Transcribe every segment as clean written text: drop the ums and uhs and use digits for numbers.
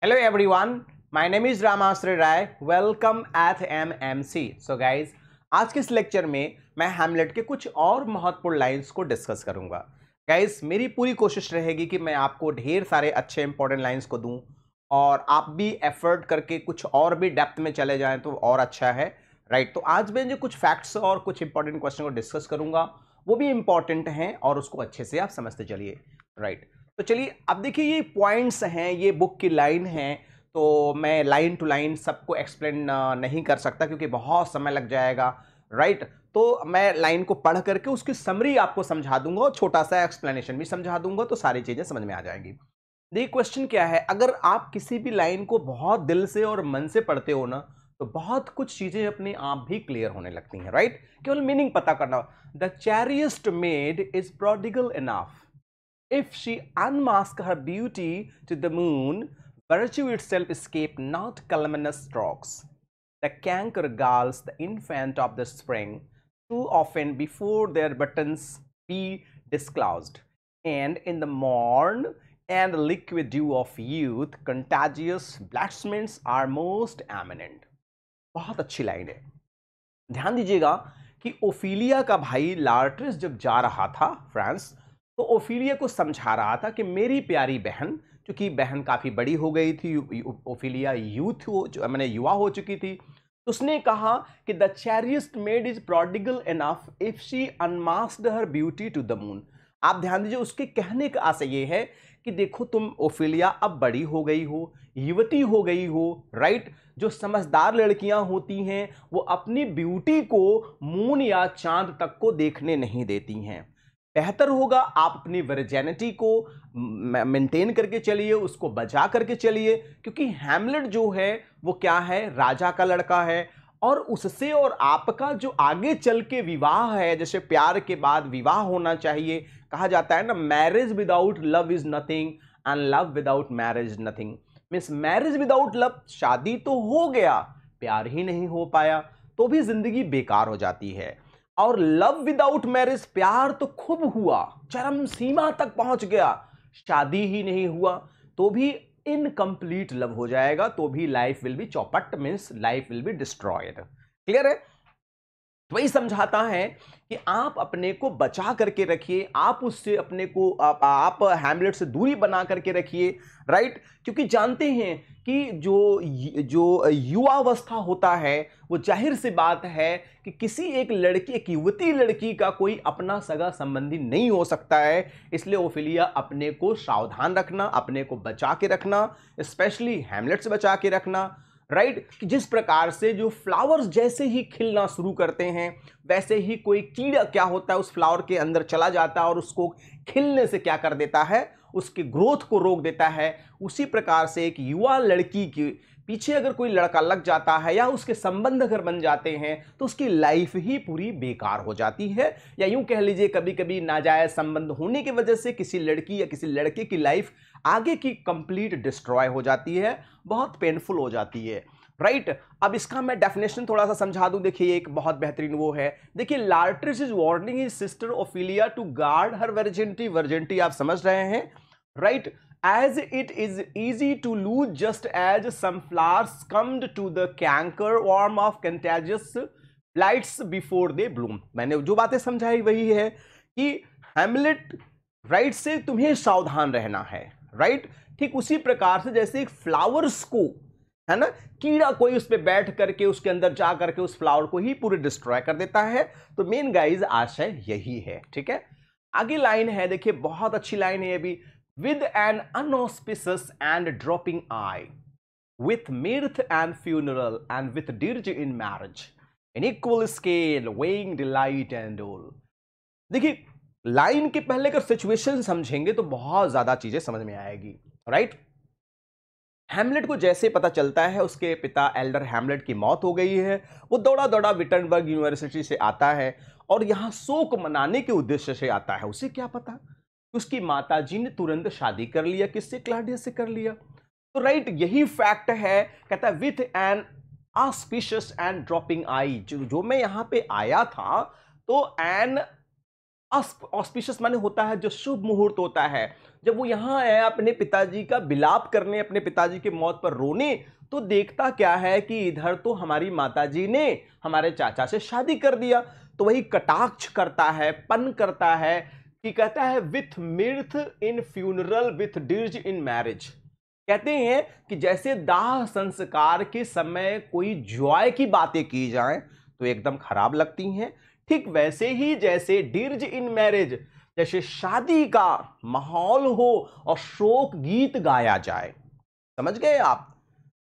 Hello everyone, my name is Ramasri Rai. Welcome at MMC. So guys, आज के इस lecture में मैं हैमलेट के कुछ और महत्वपूर्ण लाइंस को डिस्कस करूंगा. गाइस, मेरी पूरी कोशिश रहेगी कि मैं आपको ढेर सारे अच्छे इंपॉर्टेंट लाइंस को दूं और आप भी एफर्ट करके कुछ और भी डेप्थ में चले जाएं तो और अच्छा है, राइट. तो आज मैं जो कुछ फैक्ट्स और कुछ इंपॉर्टेंट क्वेश्चन को डिस्कस करूंगा वो भी इंपॉर्टेंट हैं और उसको अच्छे से आप समझते चलिए, राइट. तो चलिए अब देखिए, ये पॉइंट्स हैं, ये बुक की लाइन है, तो मैं लाइन टू लाइन सबको एक्सप्लेन नहीं कर सकता क्योंकि बहुत समय लग जाएगा, राइट. तो मैं लाइन को पढ़ करके उसकी समरी आपको समझा दूंगा और छोटा सा एक्सप्लेनेशन भी समझा दूंगा, तो सारी चीजें समझ में आ जाएंगी. देखिए क्वेश्चन क्या है, अगर आप किसी भी लाइन को बहुत दिल से और मन से पढ़ते हो ना, तो बहुत कुछ चीजें अपने आप भी क्लियर होने लगती हैं, राइट. केवल मीनिंग पता करना. The chariest maid is prodigal enough. If she unmask her beauty to the moon, virtue itself escape not calumnious strokes. The canker galls the infant of the spring too often before their buttons be disclosed, and in the morn and liquid dew of youth, contagious blasphements are most eminent. बहुत अच्छी line है. ध्यान दीजिएगा कि Ophelia का भाई लार्ट्रिस जब जा रहा था फ्रांस, तो ओफिलिया को समझा रहा था कि मेरी प्यारी बहन, क्योंकि बहन काफ़ी बड़ी हो गई थी, ओफिलिया यूथ हो, जो मैंने युवा हो चुकी थी, तो उसने कहा कि the chariest maid is prodigal enough if she unmasked her beauty to the moon. आप ध्यान दीजिए, उसके कहने का आशय ये है कि देखो तुम ओफिलिया अब बड़ी हो गई हो, युवती हो गई हो, राइट. जो समझदार लड़कियां होती हैं वो अपनी ब्यूटी को मून या चांद तक को देखने नहीं देती हैं. बेहतर होगा आप अपनी वर्जिनिटी को मेंटेन करके चलिए, उसको बचा करके चलिए, क्योंकि हैमलेट जो है वो क्या है, राजा का लड़का है. और उससे और आपका जो आगे चल के विवाह है, जैसे प्यार के बाद विवाह होना चाहिए, कहा जाता है ना, marriage without love is nothing and love without marriage nothing. Means marriage without love, शादी तो हो गया, प्यार ही नहीं हो पाया तो भी जिंदगी बेकार हो जाती है. और लव विदाउट मैरिज, प्यार तो खूब हुआ, चरम सीमा तक पहुंच गया, शादी ही नहीं हुआ तो भी इनकम्प्लीट लव हो जाएगा, तो भी लाइफ विल बी चौपट, means life will be destroyed. Clear है. वही समझाता है कि आप अपने को बचा करके रखिए, आप उससे अपने को आप हैमलेट से दूरी बना करके रखिए, राइट. क्योंकि जानते हैं कि जो जो युवावस्था होता है वो जाहिर सी बात है कि किसी एक लड़की, एक युवती लड़की का कोई अपना सगा संबंधी नहीं हो सकता है. इसलिए ओफिलिया अपने को सावधान रखना, अपने को बचा के रखना, स्पेशली हैमलेट से बचा के रखना, राइट. कि जिस प्रकार से जो फ्लावर्स जैसे ही खिलना शुरू करते हैं, वैसे ही कोई कीड़ा क्या होता है उस फ्लावर के अंदर चला जाता है और उसको खिलने से क्या कर देता है, उसके ग्रोथ को रोक देता है. उसी प्रकार से एक युवा लड़की के पीछे अगर कोई लड़का लग जाता है या उसके संबंध अगर बन जाते हैं तो उसकी लाइफ ही पूरी बेकार हो जाती है. या यूं कह लीजिए, कभी कभी नाजायज संबंध होने की वजह से किसी लड़की या किसी लड़के की लाइफ आगे की कंप्लीट डिस्ट्रॉय हो जाती है, बहुत पेनफुल हो जाती है, राइट. अब इसका मैं डेफिनेशन थोड़ा सा समझा दूं. देखिए एक बहुत बेहतरीन वो है, देखिए Laertes is warning his sister Ophelia to guard her virginity. Virginity आप समझ रहे हैं, right. As it is easy to lose just as some flowers succumbed to the canker worm of contagious blights before they bloom. मैंने जो बातें समझाई वही है कि हैमलेट, राइट, से तुम्हें सावधान रहना है, राइट. ठीक उसी प्रकार से जैसे एक फ्लावर्स को, है ना, कीड़ा कोई उस पर बैठ करके उसके अंदर जा करके उस फ्लावर को ही पूरे डिस्ट्रॉय कर देता है. तो मेन गाइज आशय यही है, ठीक है. आगे लाइन है, देखिए बहुत अच्छी लाइन है अभी. With an unauspicious and dropping eye, with mirth and funeral, and with dirge in marriage, in equal scale, weighing delight and all. देखिए लाइन के पहले अगर सिचुएशन समझेंगे तो बहुत ज्यादा चीजें समझ में आएगी, राइट. हैमलेट को जैसे पता चलता है उसके पिता एल्डर हैमलेट की मौत हो गई है, वो दौड़ा दौड़ा विटनबर्ग यूनिवर्सिटी से आता है और यहां शोक मनाने के उद्देश्य से आता है. उसे क्या पता, उसकी माताजी ने तुरंत शादी कर लिया, किससे, क्लाउडिया से कर लिया. तो राइट, यही फैक्ट है. कहता है with an auspicious and dropping eye, जो मैं यहां पे आया था तो एन ऑस्पिशियस माने होता है जो शुभ मुहूर्त होता है। जब वो यहाँ है अपने पिताजी का विलाप करने, अपने पिताजी की मौत पर रोने, तो देखता क्या है कि इधर तो हमारी माताजी ने हमारे चाचा से शादी कर दिया। तो वही कटाक्ष करता है, पन करता है कि कहता है with mirth in funeral with dirge in marriage. कहते हैं कि जैसे दाह संस्कार के समय कोई जॉय की बातें की जाएं तो एकदम खराब लगती हैं, ठीक वैसे ही जैसे डिर्ज इन मैरिज, जैसे शादी का माहौल हो और शोक गीत गाया जाए, समझ गए आप?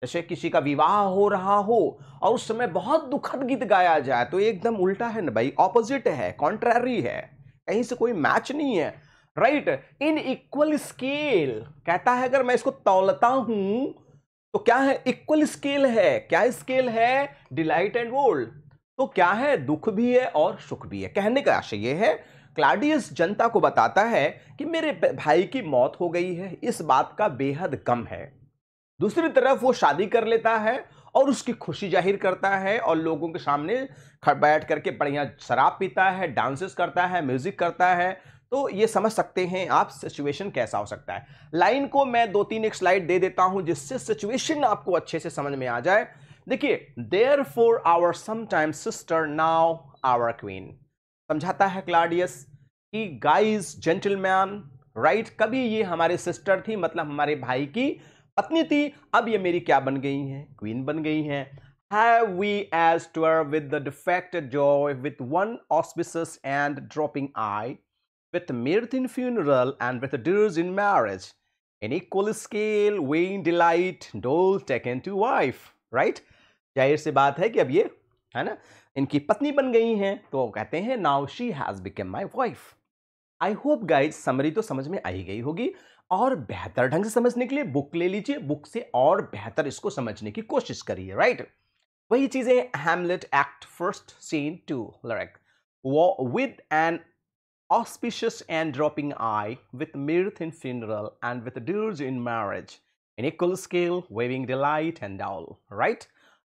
जैसे किसी का विवाह हो रहा हो और उस समय बहुत दुखद गीत गाया जाए तो एकदम उल्टा है ना भाई, ऑपोजिट है, कॉन्ट्ररी है, कहीं से कोई मैच नहीं है, राइट? इन इक्वल स्केल कहता है, अगर मैं इसको तौलता हूं तो क्या है? इक्वल स्केल है। क्या स्केल है? डिलाइट एंड वोल्ड। तो क्या है? दुख भी है और सुख भी है। कहने का आशय यह है, क्लाउडियस जनता को बताता है कि मेरे भाई की मौत हो गई है, इस बात का बेहद गम है। दूसरी तरफ वो शादी कर लेता है और उसकी खुशी जाहिर करता है और लोगों के सामने बैठ करके बढ़िया शराब पीता है, डांसेस करता है, म्यूजिक करता है। तो ये समझ सकते हैं आप सिचुएशन कैसा हो सकता है। लाइन को मैं 2-3 एक स्लाइड दे देता हूं जिससे सिचुएशन आपको अच्छे से समझ में आ जाए। देखिए, therefore our sometime sister now our queen, समझाता है क्लाउडियस कि गाइज जेंटलमैन, राइट, कभी ये हमारे सिस्टर थी, मतलब हमारे भाई की पत्नी थी, अब ये मेरी क्या बन गई हैं? क्वीन बन गई हैं। Have we as twere with the defected joy, with one auspicious and dropping eye, with mirth in funeral and with dirge in marriage, in equal scale weighing delight, dole taken to wife, right? जाहिर सी बात है कि अब ये है ना इनकी पत्नी बन गई हैं, तो कहते हैं now she has become my wife. I hope guys summary तो समझ में आई गई होगी, और बेहतर ढंग से समझने के लिए बुक ले लीजिए, बुक से और बेहतर इसको समझने की कोशिश करिए, राइट? वही चीजें Hamlet act first scene 2 lyric, with an auspicious and dropping eye, with mirth in funeral and with dirge in marriage, in equal scale waving delight and all, right?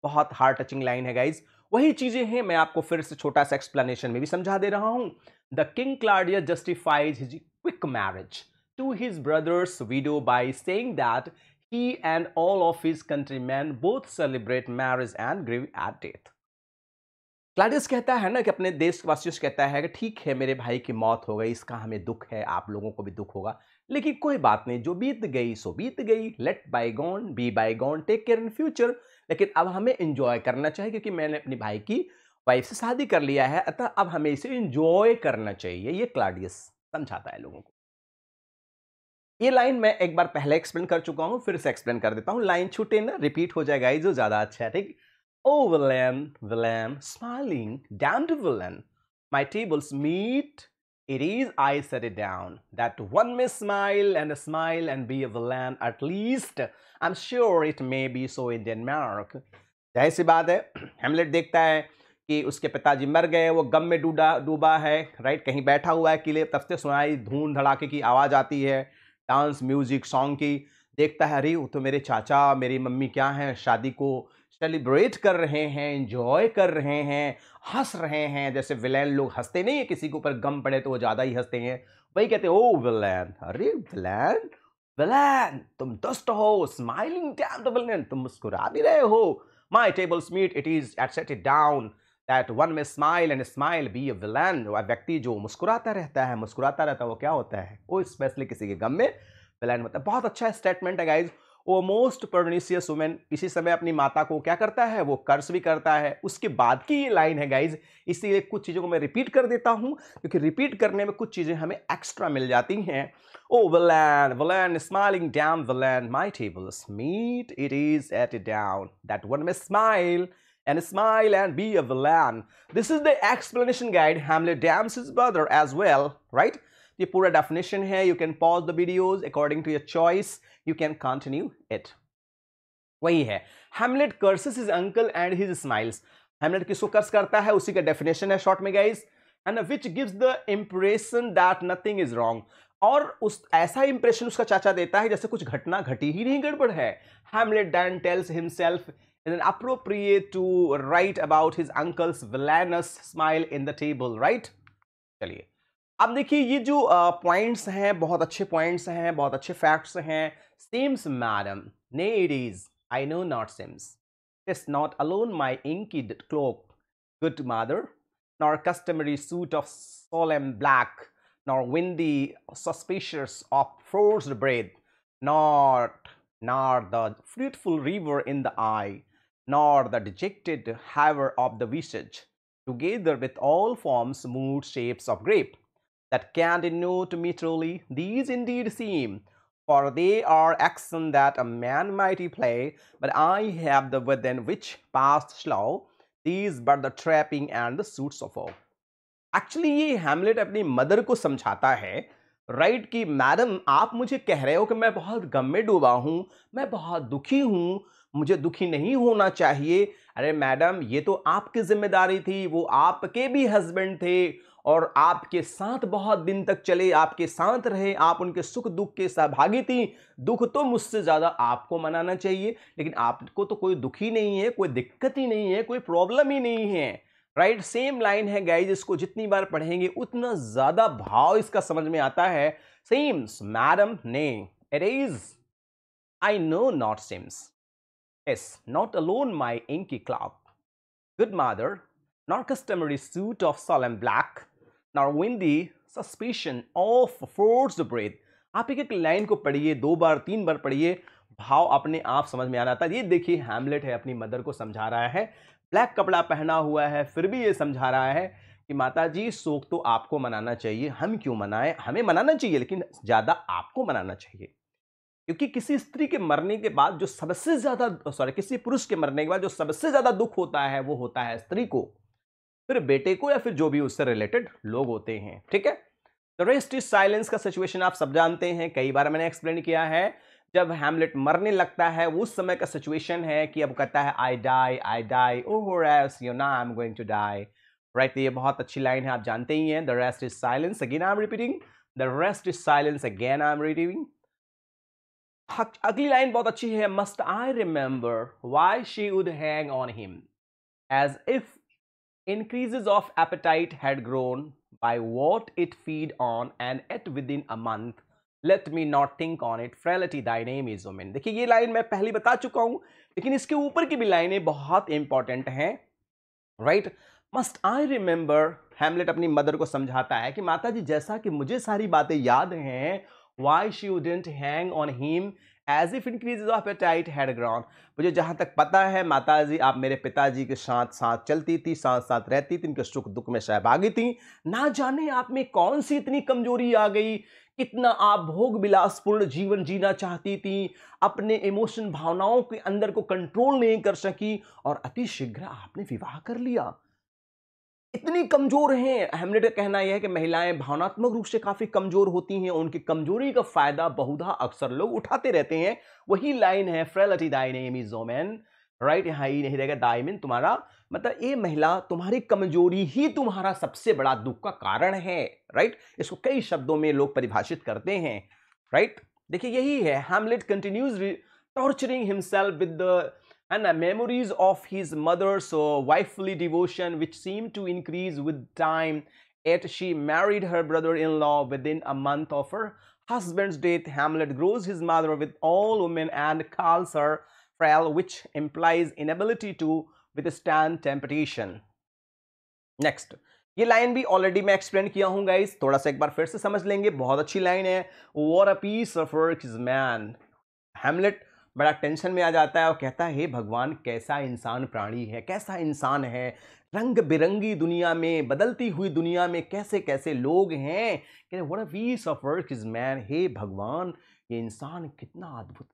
बहुत हार्ट टचिंग लाइन है guys. वही चीजें हैं, मैं आपको फिर से छोटा सा एक्सप्लेनेशन में भी समझा दे रहा हूं। The king Claudius justifies his quick marriage to his brother's widow by saying that he and all of his countrymen both celebrate marriage and grieve at death। Claudius कहता है ना कि अपने देशवासियों से कहता है कि ठीक है, मेरे भाई की मौत हो गई, इसका हमें दुख है, आप लोगों को भी दुख होगा, लेकिन कोई बात नहीं, जो बीत गई सो बीत गई, let bygone be bygone, take care in future. लेकिन अब हमें एंजॉय करना चाहिए क्योंकि मैंने अपने भाई की वाइफ से शादी कर लिया है, अतः अब हमें इसे एंजॉय करना चाहिए। ये क्लाउडियस समझाता है लोगों को। ये लाइन मैं एक बार पहले एक्सप्लेन कर चुका हूं, फिर से एक्सप्लेन कर देता हूं, लाइन छूटे ना, रिपीट हो जाएगा, जो ज्यादा अच्छा है, ठीक? Oh, villain, villain, smiling, damned villain, my table's meat, it is I set it down, that one may smile and be a villain at least, I'm sure it may be so in Denmark। जाहिर सी बात है, हेमलेट देखता है कि उसके पिताजी मर गए, वो गम में डूबा है, राइट? कहीं बैठा हुआ है किले, तब से सुनाई धूम धड़ाके की आवाज़ आती है, डांस म्यूजिक सॉन्ग की। देखता है, अरे वो तो मेरे चाचा मेरी मम्मी क्या हैं, शादी को सेलिब्रेट कर रहे हैं, एंजॉय कर रहे हैं, हंस रहे हैं, जैसे विलेन लोग हंसते नहीं है, किसी के ऊपर गम पड़े तो वो ज़्यादा ही हंसते हैं, वही कहते हैं ओ विलेन, अरे विलेन, विलेन तुम दुष्ट हो, स्माइलिंग डैम द विलेन, तुम मुस्कुरा भी रहे हो, my tables meet it is at set it down, that one may smile and smile be a villain. व्यक्ति जो मुस्कुराता रहता है, मुस्कुराता रहता है, वो क्या होता है? वो स्पेशली किसी के गम में विलेन होता है। बहुत अच्छा स्टेटमेंट है गाइज। वो मोस्ट पर्निशियस वुमेन इसी समय अपनी माता को क्या करता है? वो कर्स भी करता है। उसके बाद की ये लाइन है गाइज, इसीलिए कुछ चीज़ों को मैं रिपीट कर देता हूं क्योंकि रिपीट करने में कुछ चीज़ें हमें एक्स्ट्रा मिल जाती हैं। O villain, villain smiling damn villain, my tables meet it is at it down, that one may smile and be a villain। This is the explanation guide Hamlet damns his brother as well, right? ये पूरा definition है, you can pause the videos according to your choice, you can continue it. वही है, Hamlet curses his uncle and his smiles. Hamlet किसको curse करता है, उसी का डेफिनेशन है शॉर्ट में guys, and which gives the impression that nothing is wrong. और उस ऐसा इंप्रेशन उसका चाचा देता है जैसे कुछ घटना घटी ही नहीं, गड़बड़ है। Hamlet then tells himself is appropriate to write about his uncle's villainous smile in the table, right? चलिए, अब देखिए ये जो पॉइंट्स हैं बहुत अच्छे पॉइंट्स हैं, बहुत अच्छे फैक्ट्स हैं। Seems madam, nay it is, I know not seems. It's not alone my inky cloak, good mother, nor customary suit of solemn black, nor windy suspicious of forced breath, nor the fruitful river in the eye, nor the dejected haver of the visage, together with all forms, moods, shapes of grape that can denote me truly, these indeed seem, for they are action that a man mighty play, but I have the within which passed slow, these but the trapping and the suits of all. Actually ये Hamlet अपनी mother को समझाता है, right, कि madam आप मुझे कह रहे हो कि मैं बहुत गम में डूबा हूं, मैं बहुत दुखी हूं, मुझे दुखी नहीं होना चाहिए। अरे मैडम ये तो आपकी जिम्मेदारी थी, वो आपके भी हस्बैंड थे और आपके साथ बहुत दिन तक चले, आपके साथ रहे, आप उनके सुख दुख के सहभागी थी। दुख तो मुझसे ज्यादा आपको मनाना चाहिए, लेकिन आपको तो कोई दुखी नहीं है, कोई दिक्कत ही नहीं है, कोई प्रॉब्लम ही नहीं है। राइट, सेम लाइन है गाइज, इसको जितनी बार पढ़ेंगे उतना ज्यादा भाव इसका समझ में आता है। सेम्स मैडम ने, it is, I know not seems, is not alone my inky cloak, good mother, nor customary suit of solemn black, nor windy suspicion of forced breath. आप एक एक लाइन को पढ़िए, 2 बार 3 बार पढ़िए, भाव अपने आप समझ में आ जाता है। ये देखिए हैमलेट है अपनी मदर को समझा रहा है, ब्लैक कपड़ा पहना हुआ है, फिर भी ये समझा रहा है कि माता जी शोक तो आपको मनाना चाहिए, हम क्यों मनाएं, हमें मनाना चाहिए लेकिन ज्यादा आपको मनाना चाहिए। क्योंकि किसी स्त्री के मरने के बाद जो सबसे ज्यादा, सॉरी, किसी पुरुष के मरने के बाद जो सबसे ज्यादा दुख होता है वो होता है स्त्री को, फिर बेटे को, या फिर जो भी उससे रिलेटेड लोग होते हैं। ठीक है, द रेस्ट इज साइलेंस का सिचुएशन आप सब जानते हैं, कई बार मैंने एक्सप्लेन किया है। जब हैमलेट मरने लगता है उस समय का सिचुएशन है कि अब कहता है I die, oh rest you know I am going to die. Right, ये बहुत अच्छी लाइन है, आप जानते ही हैं। The rest is silence, again I am repeating, the rest is silence, again I am repeating. अगली लाइन बहुत अच्छी है, must I remember why she would hang on him as if increases of appetite had grown by what it feed on and ate within a month, let me not think on it, frailty thy name is woman। देखिए ये line मैं पहले बता चुका हूं, लेकिन इसके ऊपर की भी लाइनें बहुत इंपॉर्टेंट हैं। Right, must I remember, Hamlet अपनी मदर को समझाता है कि माता जी जैसा कि मुझे सारी बातें याद हैं, why she wouldn't hang on him as if increases of appetite had grown. मुझे जहां तक पता है माता जी आप मेरे पिताजी के साथ साथ चलती थी, साथ साथ रहती थी, इनके सुख दुख में सहभागी थी। ना जाने आप में कौन सी इतनी कमजोरी आ गई, कितना आप भोग विलासपूर्ण जीवन जीना चाहती थी, अपने इमोशन भावनाओं के अंदर को कंट्रोल नहीं कर सकी और अति शीघ्र आपने विवाह कर लिया। इतनी कमजोर हैं। हैमलेट का कहना यह है कि महिलाएं भावनात्मक रूप से काफी कमजोर होती हैं, उनकी कमजोरी का फायदा बहुधा अक्सर लोग उठाते रहते हैं। वही लाइन है, frailty Dai name is women. Right, यहां ही नहीं रहेगा दाई मीन तुम्हारा, मतलब ये महिला तुम्हारी कमजोरी ही तुम्हारा सबसे बड़ा दुख का कारण है। राइट, इसको कई शब्दों में लोग परिभाषित करते हैं। राइट, देखिए यही है, Hamlet continues torturing himself with the and memories of his mother's wifely devotion, which seemed to increase with time. Yet she married her brother-in-law within a month of her husband's death. Hamlet grows his mother with all women and calls her frail, which implies inability to withstand temptation. Next, ये line भी already मैं explain किया हूं guys, थोड़ा सा एक बार फिर से समझ लेंगे, बहुत अच्छी लाइन है। What a piece of work is man। Hamlet बड़ा टेंशन में आ जाता है और कहता है हे भगवान कैसा इंसान प्राणी है, कैसा इंसान है, रंग बिरंगी दुनिया में, बदलती हुई दुनिया में कैसे कैसे लोग हैं। What a piece of work is man, हे भगवान ये इंसान कितना अद्भुत,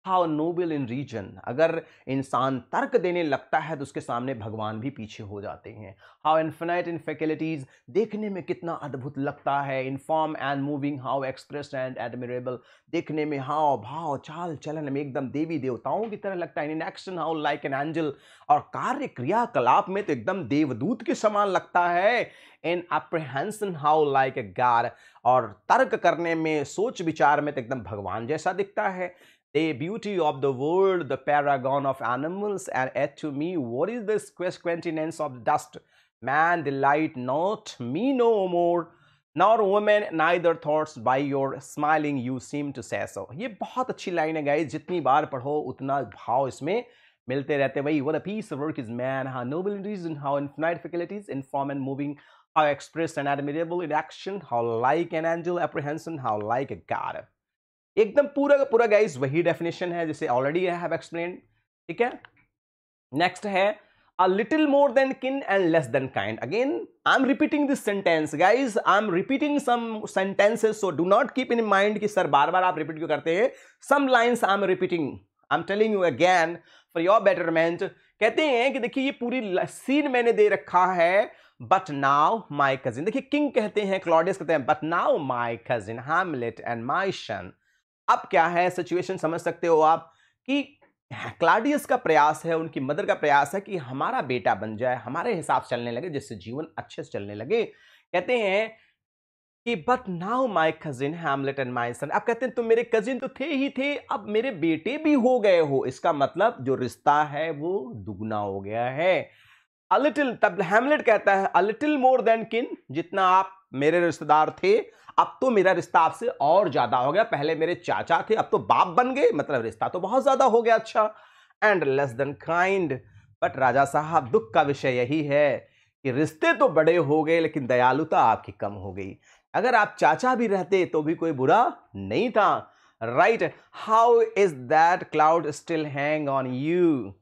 हाउ नोबल इन रीजन। अगर इंसान तर्क देने लगता है तो उसके सामने भगवान भी पीछे हो जाते हैं। हाउ इन्फिनाइट इन फैकल्टीज, देखने में कितना अद्भुत लगता है। In form and moving, how expressed and admirable, देखने में हाव भाव चाल चलन में एकदम देवी देवताओं की तरह लगता है। In action how like an angel, और कार्य क्रियाकलाप में तो एकदम देवदूत के समान लगता है। In apprehension how like a god, और तर्क करने में, सोच विचार में तो एकदम भगवान जैसा दिखता है। The beauty of the world, the paragon of animals, and yet to me, what is the squintiness of dust Man delight not me no more, nor women neither thoughts by your smiling you seem to say so. ये बहुत अच्छी line है guys, जितनी बार पढ़ो उतना भाव इसमें मिलते रहते हैं भाई. What a piece of work is man, how noble in reason, how infinite faculties in form and moving, how expressed and admirable in action, how like an angel apprehension, how like a god. एकदम पूरा का पूरा guys वही definition है जिसे already I have explained. ठीक है, next है a little more than kin and less than kind. Again I'm repeating this sentence guys, I'm repeating some sentences, so do not keep in mind कि sir बार बार आप repeat क्यों करते हैं. some lines I'm repeating, I'm telling you again for your betterment. कहते हैं कि देखिए ये पूरी सीन मैंने दे रखा है. but now my cousin, देखिए किंग कहते हैं, क्लॉडियस कहते हैं, but now my cousin Hamlet and my son. अब क्या है सिचुएशन समझ सकते हो आप कि क्लाडियस का प्रयास है, उनकी मदर का प्रयास है कि हमारा बेटा बन जाए, हमारे हिसाब से चलने लगे, जिससे जीवन अच्छे से चलने लगे. कहते हैं कि but now my cousin Hamlet and my son. अब कहते हैं तुम मेरे कजिन तो थे ही थे, अब मेरे बेटे भी हो गए हो. इसका मतलब जो रिश्ता है वो दुगना हो गया है. अ लिटिल, तब हैमलेट कहता है अ लिटिल मोर देन किन, जितना आप मेरे रिश्तेदार थे अब तो मेरा रिश्ता आपसे और ज्यादा हो गया. पहले मेरे चाचा थे, अब तो बाप बन गए, मतलब रिश्ता तो बहुत ज्यादा हो गया. अच्छा, and less than kind. But राजा साहब दुख का विषय यही है कि रिश्ते तो बड़े हो गए लेकिन दयालुता आपकी कम हो गई. अगर आप चाचा भी रहते तो भी कोई बुरा नहीं था. Right, how is that cloud still hang on you,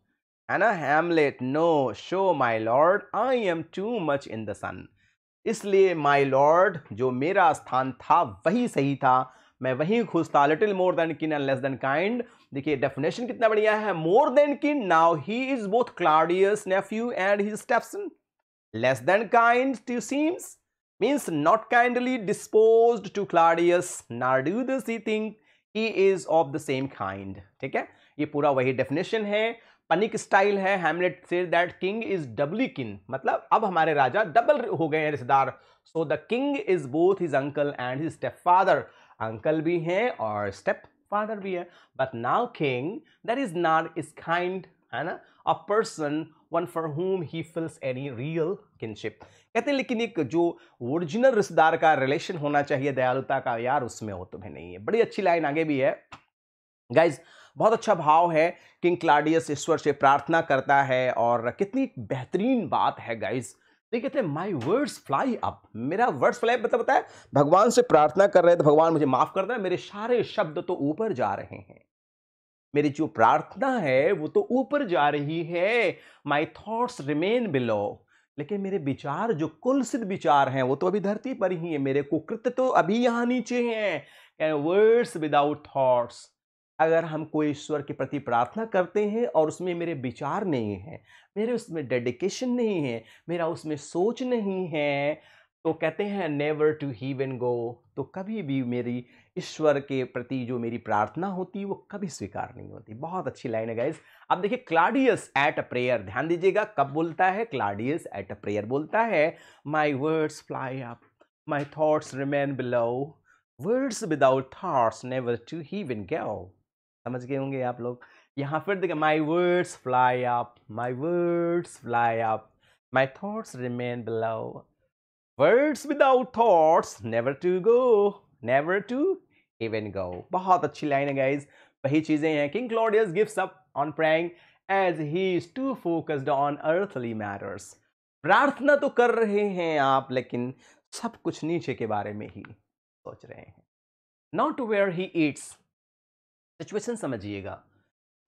है ना. Hamlet, no show my lord, I am too much in the sun. इसलिए माई लॉर्ड, जो मेरा स्थान था वही सही था, मैं वही खुश था. Little more than kin and less than kind. देखिए डेफिनेशन कितना बढ़िया है. More than kin, now he is both Claudius nephew and his stepson. Less than kind to seems means not kindly disposed to Claudius, nor do this he think he is of the same kind. ठीक है, ये पूरा वही definition है. पनिक style है. Hamlet said that king is doubly kin, मतलब अब हमारे राजा डबल हो गए हैं रिश्तेदार. So the king is both his uncle and his step father. Uncle भी हैं और स्टेप फादर भी है. But now king that is not is kind, है ना, a person one for whom he feels any real kinship. कहते हैं लेकिन एक जो ओरिजिनल रिश्तेदार का रिलेशन होना चाहिए दयालुता का, यार उसमें हो तुम्हें नहीं है. बड़ी अच्छी लाइन आगे भी है गाइज, बहुत अच्छा भाव है. किंग क्लाडियस ईश्वर से प्रार्थना करता है और कितनी बेहतरीन बात है गाइज. देखिए कहते हैं माई वर्ड्स फ्लाई अप, मेरा वर्ड्स फ्लाई मतलब होता है भगवान से प्रार्थना कर रहे हैं तो भगवान मुझे माफ कर देना, मेरे सारे शब्द तो ऊपर जा रहे हैं, मेरी जो प्रार्थना है वो तो ऊपर जा रही है. माई थॉट्स रिमेन बिलो, लेकिन मेरे विचार जो कुलसित विचार हैं वो तो अभी धरती पर ही है, मेरे कुकृत्य तो अभी यहाँ नीचे हैं. वर्ड्स विदाउट थॉट्स, अगर हम कोई ईश्वर के प्रति प्रार्थना करते हैं और उसमें मेरे विचार नहीं है, मेरे उसमें डेडिकेशन नहीं है, मेरा उसमें सोच नहीं है, तो कहते हैं नेवर टू heaven गो, तो कभी भी मेरी ईश्वर के प्रति जो मेरी प्रार्थना होती है वो कभी स्वीकार नहीं होती. बहुत अच्छी लाइन है गाइस. अब देखिए क्लाडियस एट अ प्रेयर, ध्यान दीजिएगा कब बोलता है. क्लाडियस एट अ प्रेयर बोलता है my words fly up, my thoughts remain below, words without thoughts never to heaven go. समझ गए होंगे आप लोग. यहां फिर देखिए my words fly up, my words fly up, my thoughts remain below, words without thoughts never to go, never to heaven go. बहुत अच्छी लाइन है गाइज. वही चीजें हैं. King Claudius gives up on praying as he is too focused on earthly matters. प्रार्थना तो कर रहे हैं आप लेकिन सब कुछ नीचे के बारे में ही सोच रहे हैं. Not where he eats. Situation समझिएगा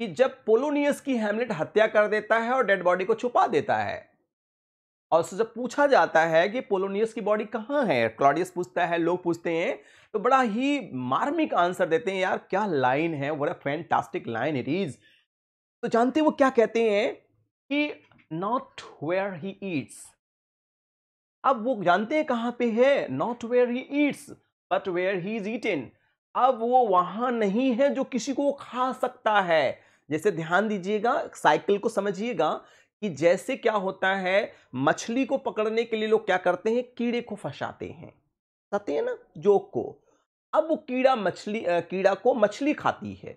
कि जब पोलोनियस की हैमलेट हत्या कर देता है और डेड बॉडी को छुपा देता है और उससे जब पूछा जाता है कि पोलोनियस की बॉडी कहाँ है, क्लॉडियस पूछता है, लोग पूछते हैं, तो बड़ा ही मार्मिक आंसर देते हैं. यार क्या लाइन है, what a fantastic line it is. तो जानते हैं वो क्या कहते हैं कि नॉट वेयर ही ईट्स. अब वो जानते हैं कहां पे है, not where he eats but where he is eaten. अब वो वहां नहीं है जो किसी को खा सकता है. जैसे ध्यान दीजिएगा, साइकिल को समझिएगा कि जैसे क्या होता है, मछली को पकड़ने के लिए लोग क्या करते हैं, कीड़े को फंसाते हैं, कहते हैं ना जोक को. अब वो कीड़ा को मछली खाती है.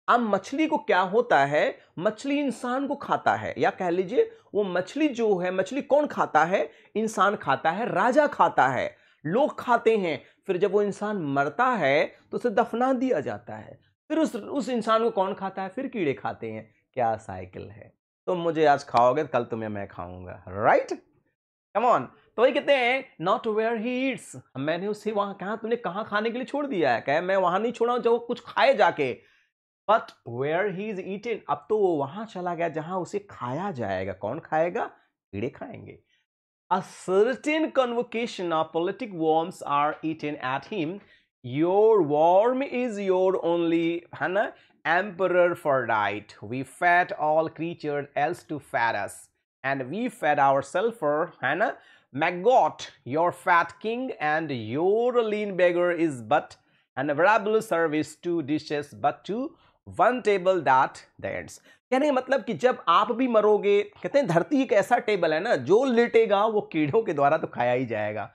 अब मछली को क्या होता है, मछली इंसान को खाता है, या कह लीजिए वो मछली जो है, मछली कौन खाता है, इंसान खाता है, राजा खाता है, लोग खाते हैं। फिर जब वो इंसान मरता है तो उसे दफना दिया जाता है, फिर उस इंसान को कौन खाता है, फिर कीड़े खाते हैं। क्या साइकिल है। तुम मुझे आज खाओगे, कल तुम्हें मैं खाऊंगा, राइट। Come on. तो वही कहते हैं नॉट वेयर ही ईट्स, मैंने उसे वहां कहा, तुमने कहां खाने के लिए छोड़ दिया है, कहे मैं वहां नहीं छोड़ा जो कुछ खाए जाके, but where he is eaten, अब तो वो वहां चला गया जहां उसे खाया जाएगा। कौन खाएगा, कीड़े खाएंगे। A certain convocation of politic worms are eaten at him. Your worm is your only, है ना, emperor for right. We fed all creatures else to fed us, and we fed ourselves for, है ना, maggot. Your fat king and your lean beggar is but an available service to dishes, but to one table that ends. कहने का मतलब कि जब आप भी मरोगे, कहते हैं धरती एक ऐसा टेबल है ना, जो लेटेगा वो कीड़ों के द्वारा तो खाया ही जाएगा।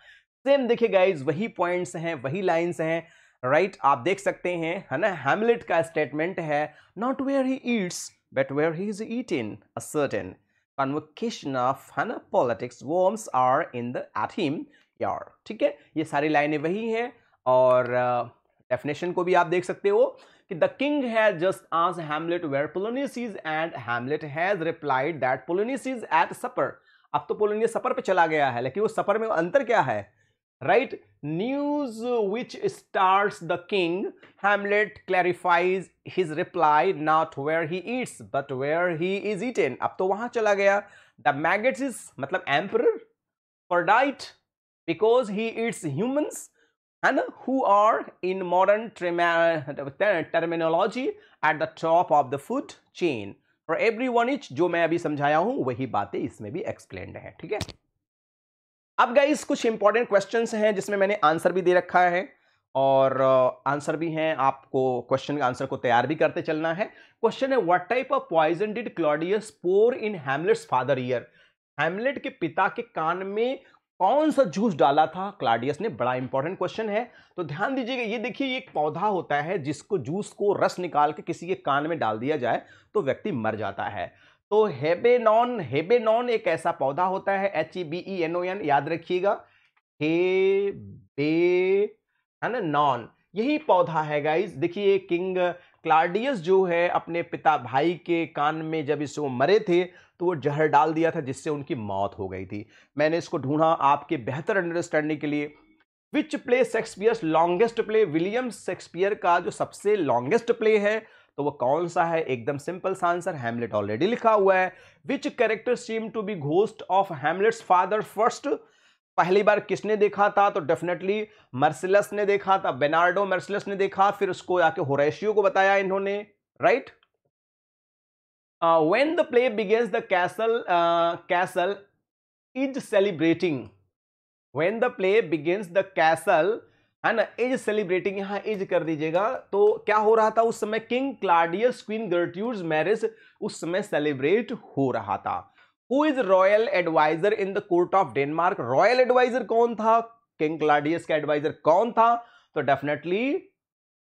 सेम देखिए गाइज, वही पॉइंट्स हैं, वही लाइंस हैं, राइट। आप देख सकते हैं, है ना, हैमलेट का स्टेटमेंट है not where he eats but where he is eating, a certain convocation of, है ना, politics worms are in the at him यार। ठीक है, ये सारी लाइनें वही हैं। और डेफिनेशन को भी आप देख सकते हो कि the king has just asked Hamlet where Polonius is, and Hamlet has replied that Polonius is at supper. अब तो पोलोनियस सपर पे चला गया है, लेकिन वो सपर में अंतर क्या है, right. News which stars the king, Hamlet clarifies his reply not where he eats but where he is eaten. अब तो वहां चला गया। The maggots is मतलब emperor for diet because he eats humans, है ना, who are in modern terminology at the top of the food chain. For everyone each, जो मैं अभी समझाया हूं वही बातें इसमें भी एक्सप्लेन्ड है। ठीक है, अब गाइस कुछ इंपॉर्टेंट क्वेश्चंस हैं जिसमें मैंने आंसर भी दे रखा है, और आंसर भी हैं, आपको क्वेश्चन का आंसर को तैयार भी करते चलना है। क्वेश्चन है what type of poison did Claudius pour in Hamlet's father ear, Hamlet के पिता के कान में कौन सा जूस डाला था क्लॉडियस ने। बड़ा इंपॉर्टेंट क्वेश्चन है, तो ध्यान दीजिएगा। ये देखिए, ये एक पौधा होता है जिसको जूस को रस निकाल के किसी के कान में डाल दिया जाए तो व्यक्ति मर जाता है। तो हेबेनॉन, हेबेनॉन एक ऐसा पौधा होता है, HEBENON, याद रखिएगा, हेबे, है ना, नॉन, यही पौधा है गाइस। देखिए किंग क्लॉडियस जो है अपने पिता भाई के कान में जब इस वो मरे थे तो वो जहर डाल दिया था जिससे उनकी मौत हो गई थी। मैंने इसको ढूंढा आपके बेहतर अंडरस्टैंडिंग के लिए। Which play Shakespeare's longest play, William Shakespeare का जो सबसे लॉन्गेस्ट प्ले है तो वो कौन सा है, एकदम सिंपल सा आंसर, हैमलेट ऑलरेडी लिखा हुआ है। Which character seem to be ghost of Hamlet's father first, पहली बार किसने देखा था, तो डेफिनेटली मर्सिलस ने देखा था, बेनार्डो मर्सिलस ने देखा, फिर उसको आके होरेशियो को बताया इन्होंने, right. when the play begins the castle is celebrating, when the play begins the castle, है ना, इज सेलिब्रेटिंग, यहां इज कर दीजिएगा। तो क्या हो रहा था उस समय, king Claudius queen Gertrude's marriage उस समय सेलिब्रेट हो रहा था। Who is royal adviser in the court of Denmark, royal adviser कौन था, किंग क्लॉडियस का एडवाइजर कौन था, तो डेफिनेटली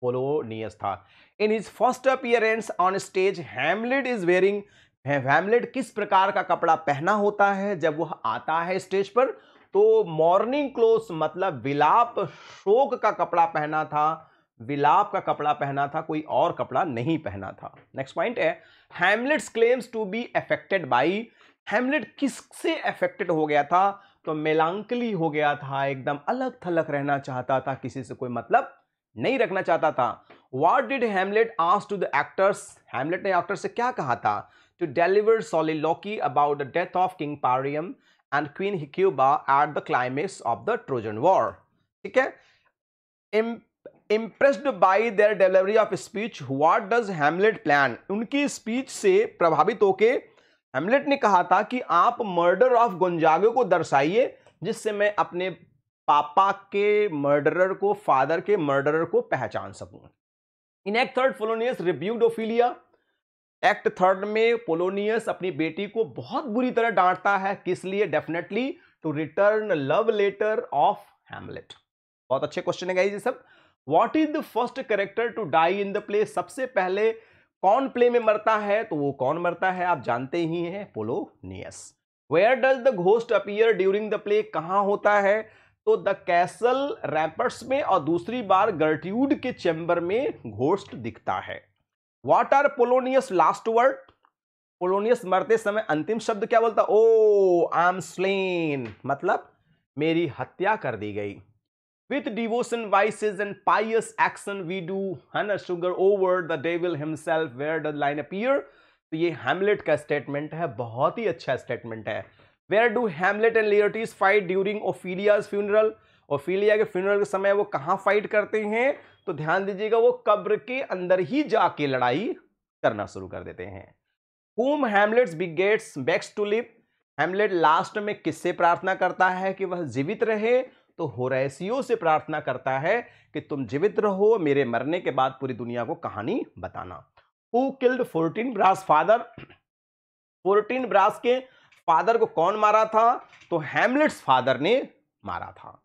पोलोनियस था। In his first appearance on stage Hamlet is wearing, Hamlet किस प्रकार का कपड़ा पहना होता है जब वह आता है स्टेज पर, तो मॉर्निंग क्लोथ मतलब विलाप, शोक का कपड़ा पहना था, विलाप का कपड़ा पहना था, कोई और कपड़ा नहीं पहना था। नेक्स्ट पॉइंट है Hamlet's claims to be affected by, Hamlet किससे अफेक्टेड हो गया था, तो मेलांकली हो गया था, एकदम अलग थलग रहना चाहता था, किसी से कोई मतलब नहीं रखना चाहता था। What did Hamlet ask to the actors, Hamlet ने एक्टर से क्या कहा था, to deliver soliloquy about the death of king Priam and Queen Hecuba at the climax of the Trojan War. ठीक है, impressed by their delivery of speech, what does Hamlet plan? उनकी speech से प्रभावित होके हैमलेट ने कहा था कि आप मर्डर ऑफ गोंजागो को दर्शाइए जिससे मैं अपने पापा के मर्डरर को, फादर के मर्डरर को पहचान सकूं। In act third Polonius rebuked Ophelia, act third में पोलोनियस अपनी बेटी को बहुत बुरी तरह डांटता है, किस लिए, definitely to return love letter of Hamlet. बहुत अच्छे क्वेश्चन है गाइस ये सब। What is the first character to die in the play, सबसे पहले कौन प्ले में मरता है? तो वो कौन मरता है आप जानते ही हैं, Polonius. Where does the ghost appear during the play? कहां होता है? तो द कैसल रैपर्स में, और दूसरी बार गर्ट्यूड के चैम्बर में घोस्ट दिखता है। What are Polonius last word? Polonius मरते समय अंतिम शब्द क्या बोलता? ओ आई एम स्लेन, मतलब मेरी हत्या कर दी गई। With devotion vices and pious action we do, है ना, sugar over the devil himself, where does line appear? तो ये हैमलेट का स्टेटमेंट है, बहुत ही अच्छा स्टेटमेंट है। Where do Hamlet and Laertes fight during Ophelia's funeral? Ophelia के फ्यूनरल के समय वो कहां फाइट करते हैं? तो ध्यान दीजिएगा, वो कब्र के अंदर ही जाके लड़ाई करना शुरू कर देते हैं। whom Hamlet begs to live? Hamlet last में किससे प्रार्थना करता है कि वह जीवित रहे? तो होरेसियो से प्रार्थना करता है कि तुम जीवित रहो, मेरे मरने के बाद पूरी दुनिया को कहानी बताना। Who killed 14 ब्रास फादर? 14 ब्रास के फादर को कौन मारा था? तो हैमलेट्स फादर ने मारा था।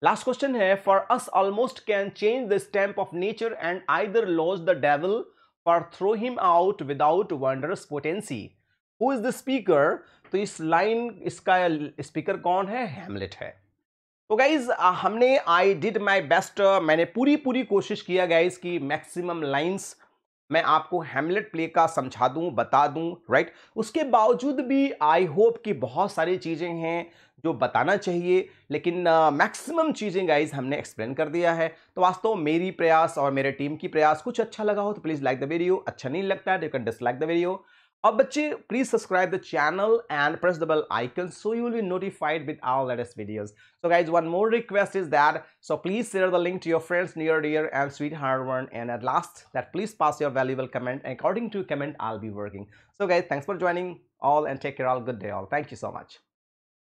लास्ट क्वेश्चन है, for us almost can change the stamp of nature and either lodge the devil or throw him out without wondrous potency. Who is the speaker? तो इस लाइन, इसका स्पीकर कौन है? Hamlet है। तो गाइज हमने I did my best, मैंने पूरी कोशिश किया गाइज कि मैक्सिमम लाइंस मैं आपको हैमलेट प्ले का समझा दूं, बता दूं, राइट। उसके बावजूद भी आई होप कि बहुत सारी चीजें हैं जो बताना चाहिए, लेकिन मैक्सिमम चीजें गाइज हमने एक्सप्लेन कर दिया है। तो वास्तव मेरी प्रयास और मेरे टीम की प्रयास कुछ अच्छा लगा हो तो प्लीज लाइक द वीडियो, अच्छा नहीं लगता है तो you can dislike the video. अब बच्चे please subscribe the channel and press the bell icon so you will be notified with our latest videos. So guys, one more request is that, so please share the link to your friends, near dear and sweetheart one, and at last that please pass your valuable comment, and according to comment I'll be working. So guys, thanks for joining all and take care all. Good day all. Thank you so much.